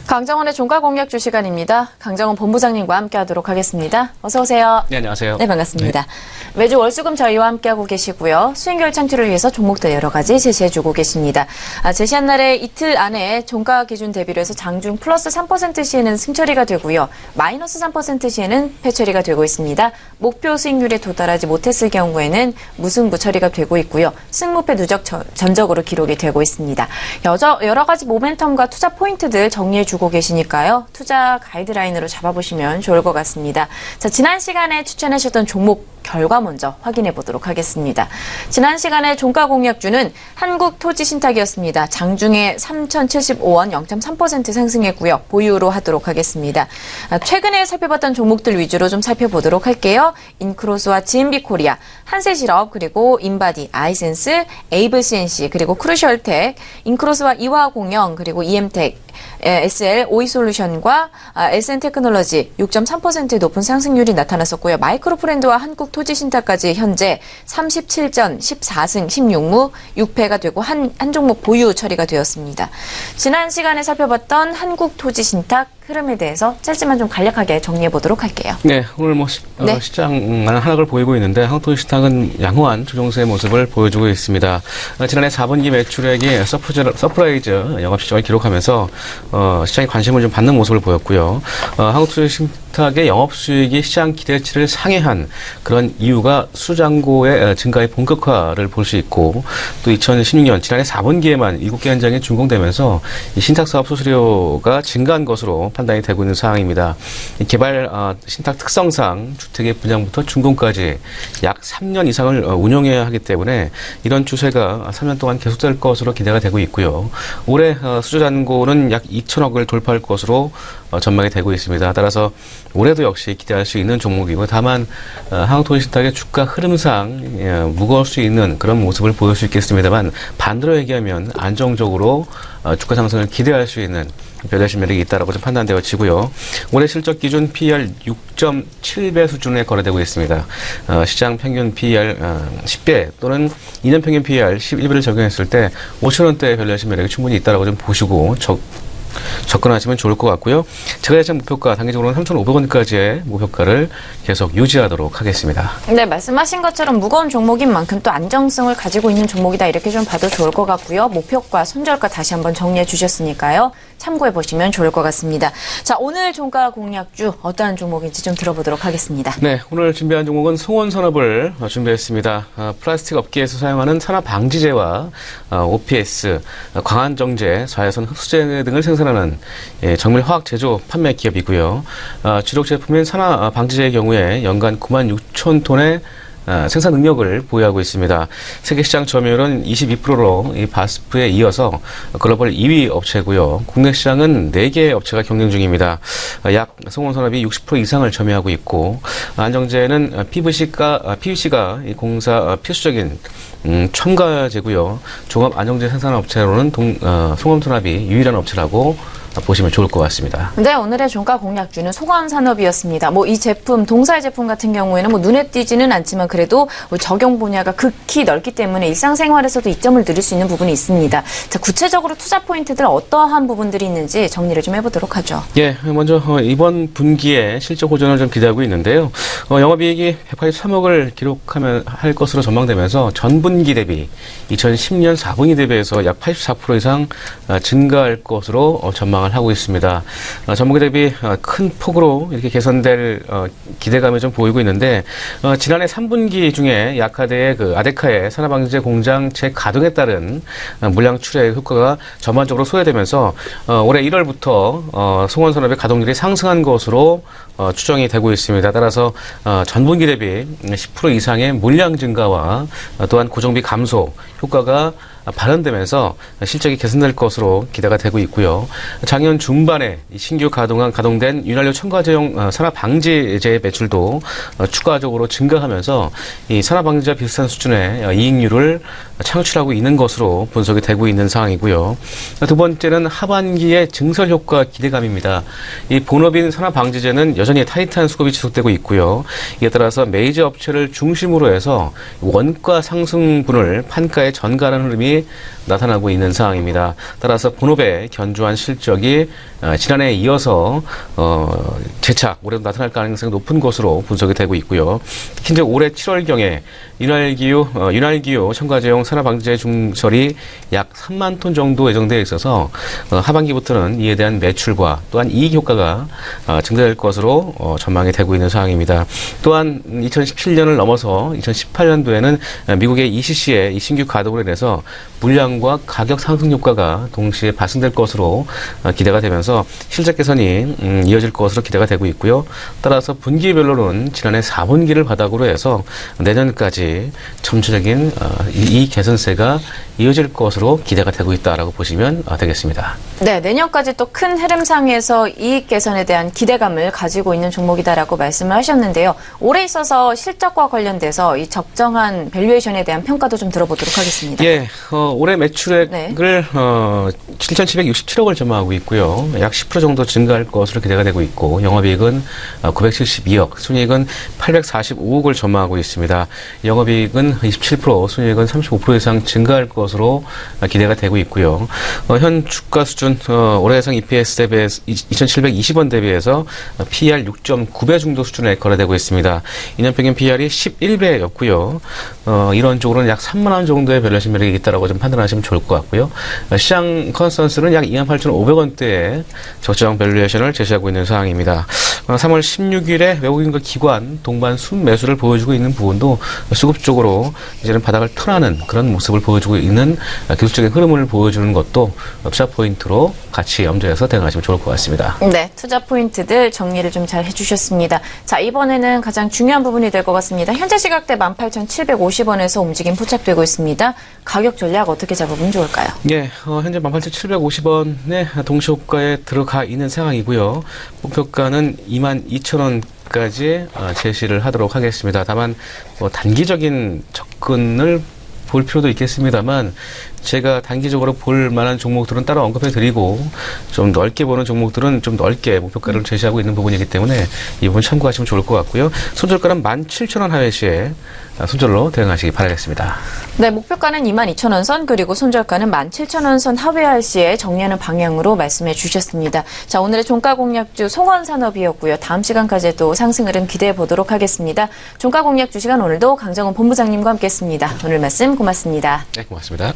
강정원의 종가공약주 시간입니다. 강정원 본부장님과 함께하도록 하겠습니다. 어서 오세요. 네, 안녕하세요. 네, 반갑습니다. 네. 매주 월수금 저희와 함께하고 계시고요. 수익률 창출을 위해서 종목들 여러 가지 제시해주고 계십니다. 제시한 날에 이틀 안에 종가 기준 대비로 해서 장중 플러스 3% 시에는 승처리가 되고요. 마이너스 3% 시에는 패처리가 되고 있습니다. 목표 수익률에 도달하지 못했을 경우에는 무승부 처리가 되고 있고요. 승무패 누적 전적으로 기록이 되고 있습니다. 여러 가지 모멘텀과 투자 포인트들 정리해주고 계시니까요. 투자 가이드라인으로 잡아보시면 좋을 것 같습니다. 자, 지난 시간에 추천하셨던 종목 결과 먼저 확인해 보도록 하겠습니다. 지난 시간에 종가 공약주는 한국토지신탁이었습니다. 장중에 3,075원 0.3% 상승했고요. 보유로 하도록 하겠습니다. 최근에 살펴봤던 종목들 위주로 좀 살펴보도록 할게요. 인크로스와 GMB코리아, 한세실업, 그리고 인바디, 아이센스, 에이블CNC, 그리고 크루셜텍, 인크로스와 이화공영, 그리고 EM텍, SL, 오이솔루션과 SN테크놀로지 6.3%의 높은 상승률이 나타났었고요. 마이크로프렌드와 한국토지신탁까지 현재 37전 14승 16무 6패가 되고 한 종목 보유 처리가 되었습니다. 지난 시간에 살펴봤던 한국토지신탁 흐름에 대해서 짧지만 좀 간략하게 정리해 보도록 할게요. 네, 오늘 시장 많은 하락을 보이고 있는데 한국토지신탁은 양호한 조정세의 모습을 보여주고 있습니다. 지난해 4분기 매출액이 서프라이즈 영업실적을 기록하면서 시장의 관심을 좀 받는 모습을 보였고요. 한국토지신탁의 영업수익이 시장 기대치를 상회한 그런 이유가 수장고의 증가의 본격화를 볼 수 있고, 또 2016년 지난해 4분기에만 7개 현장이 준공되면서 이 신탁사업 수수료가 증가한 것으로 판단이 되고 있는 상황입니다. 개발 신탁 특성상 주택의 분양부터 준공까지 약 3년 이상을 운영해야 하기 때문에 이런 추세가 3년 동안 계속될 것으로 기대가 되고 있고요. 올해 수주잔고는 약 2천억을 돌파할 것으로 전망이 되고 있습니다. 따라서 올해도 역시 기대할 수 있는 종목이고, 다만 한국토지신탁의 주가 흐름상 무거울 수 있는 그런 모습을 보일 수 있겠습니다만, 반대로 얘기하면 안정적으로 주가 상승을 기대할 수 있는 별다른 매력이 있다라고 좀 판단되어지고요. 올해 실적 기준 PER 6.7배 수준에 거래되고 있습니다. 시장 평균 PER 10배 또는 2년 평균 PER 11배를 적용했을 때 5,000원대 별다른 매력이 충분히 있다라고 좀 보시고 접근하시면 좋을 것 같고요. 제가 예상 목표가 단기적으로는 3,500원까지의 목표가를 계속 유지하도록 하겠습니다. 네, 말씀하신 것처럼 무거운 종목인 만큼 또 안정성을 가지고 있는 종목이다, 이렇게 좀 봐도 좋을 것 같고요. 목표가, 손절가 다시 한번 정리해 주셨으니까요. 참고해 보시면 좋을 것 같습니다. 자, 오늘 종가 공약주 어떠한 종목인지 좀 들어보도록 하겠습니다. 네, 오늘 준비한 종목은 송원산업을 준비했습니다. 플라스틱 업계에서 사용하는 산화 방지제와 OPS, 광안정제, 자외선 흡수제 등을 생산하는 정밀 화학 제조 판매 기업이고요. 주력 제품인 산화 방지제의 경우에 연간 96,000톤의 생산 능력을 보유하고 있습니다. 세계 시장 점유율은 22%로 이 바스프에 이어서 글로벌 2위 업체고요. 국내 시장은 4개의 업체가 경쟁 중입니다. 약 송원산업이 60% 이상을 점유하고 있고, 안정제는 PVC가 이 공사 필수적인 첨가제고요. 종합 안정제 생산 업체로는 송원산업이 유일한 업체라고 보시면 좋을 것 같습니다. 네, 오늘의 종가 공약주는 송원산업이었습니다. 이 제품, 동사의 제품 같은 경우에는 눈에 띄지는 않지만 그래도 적용 분야가 극히 넓기 때문에 일상생활에서도 이점을 누릴 수 있는 부분이 있습니다. 자, 구체적으로 투자 포인트들 어떠한 부분들이 있는지 정리를 좀 해보도록 하죠. 예, 먼저 이번 분기에 실적 호전을 좀 기대하고 있는데요. 영업이익이 183억을 기록하면 할 것으로 전망되면서 전분기 대비 2010년 4분기 대비해서 약 84% 이상 증가할 것으로 전망을 하고 있습니다. 전분기 대비 큰 폭으로 이렇게 개선될 기대감이 좀 보이고 있는데, 지난해 3분기 중에 약화대의 아데카의 산화방지제 공장 재가동에 따른 물량 출하의 효과가 전반적으로 소외되면서 올해 1월부터 송원산업의 가동률이 상승한 것으로 추정이 되고 있습니다. 따라서 전분기 대비 10% 이상의 물량 증가와 또한 고정비 감소 효과가 발현되면서 실적이 개선될 것으로 기대가 되고 있고요. 작년 중반에 신규 가동된 윤활유 첨가제용 산화방지제 매출도 추가적으로 증가하면서 이 산화방지제와 비슷한 수준의 이익률을 창출하고 있는 것으로 분석이 되고 있는 상황이고요. 두 번째는 하반기의 증설 효과 기대감입니다. 이 본업인 산화방지제는 여전히 타이트한 수급이 지속되고 있고요. 이에 따라서 메이저 업체를 중심으로 해서 원가 상승분을 판가에 전가하는 흐름이 나타나고 있는 상황입니다. 따라서 본업의 견조한 실적이 지난해에 이어서 재차 올해도 나타날 가능성이 높은 것으로 분석이 되고 있고요. 특히 이제 올해 7월경에 윤활기유 첨가제용 산화방제 중설이 약 3만 톤 정도 예정되어 있어서 하반기부터는 이에 대한 매출과 또한 이익 효과가 증대될 것으로 전망이 되고 있는 상황입니다. 또한 2017년을 넘어서 2018년도에는 미국의 ECC의 신규 가동으로 인해서 물량과 가격 상승 효과가 동시에 발생될 것으로 기대가 되면서 실적 개선이 이어질 것으로 기대가 되고 있고요. 따라서 분기별로는 지난해 4분기를 바닥으로 해서 내년까지 점차적인 이 개선세가 이어질 것으로 기대가 되고 있다라고 보시면 되겠습니다. 네, 내년까지 또 큰 흐름상에서 이익 개선에 대한 기대감을 가지고 있는 종목이다라고 말씀을 하셨는데요. 올해 있어서 실적과 관련돼서 이 적정한 밸류에이션에 대한 평가도 좀 들어보도록 하겠습니다. 예, 올해 매출액을 7,767억을 전망하고 있고요. 약 10% 정도 증가할 것으로 기대가 되고 있고 영업이익은 972억, 순이익은 845억을 전망하고 있습니다. 영업이익은 27%, 순이익은 35% 이상 증가할 것으로 기대가 되고 있고요. 현 주가 수준 올해 예상 EPS 대비해서 2,720원 대비해서 PER 6.9배 정도 수준에 거래되고 있습니다. 2년 평균 PER이 11배였고요. 이론적으로는 약 3만 원 정도의 밸류에이션 매력이 있다라고 좀 판단하시면 좋을 것 같고요. 시장 컨센서스는 약 28,500원대의 적정 밸류에이션을 제시하고 있는 상황입니다. 3월 16일에 외국인과 기관 동반 순매수를 보여주고 있는 부분도 수급적으로 이제는 바닥을 턴하는 그런 모습을 보여주고 있는 기술적인 흐름을 보여주는 것도 투자 포인트로 같이 염두에서 대응하시면 좋을 것 같습니다. 네, 투자 포인트들 정리를 좀 잘 해주셨습니다. 자, 이번에는 가장 중요한 부분이 될 것 같습니다. 현재 시각대 18,750원에서 움직임 포착되고 있습니다. 가격 전략 어떻게 잡으면 좋을까요? 예, 현재 18,750원의 동시호가에 들어가 있는 상황이고요. 목표가는 22,000원까지 제시를 하도록 하겠습니다. 다만 단기적인 접근을 볼 필요도 있겠습니다만 제가 단기적으로 볼 만한 종목들은 따로 언급해 드리고 좀 넓게 보는 종목들은 좀 넓게 목표가를 제시하고 있는 부분이기 때문에 이 부분 참고하시면 좋을 것 같고요. 손절가는 17,000원 하회 시에 손절로 대응하시기 바라겠습니다. 네, 목표가는 22,000원 선 그리고 손절가는 17,000원 선 하회할 시에 정리하는 방향으로 말씀해 주셨습니다. 자, 오늘의 종가 공략주 송원산업이었고요. 다음 시간까지도 상승 흐름 기대해 보도록 하겠습니다. 종가 공략주 시간 오늘도 강정훈 본부장님과 함께했습니다. 오늘 말씀 고맙습니다. 네, 고맙습니다.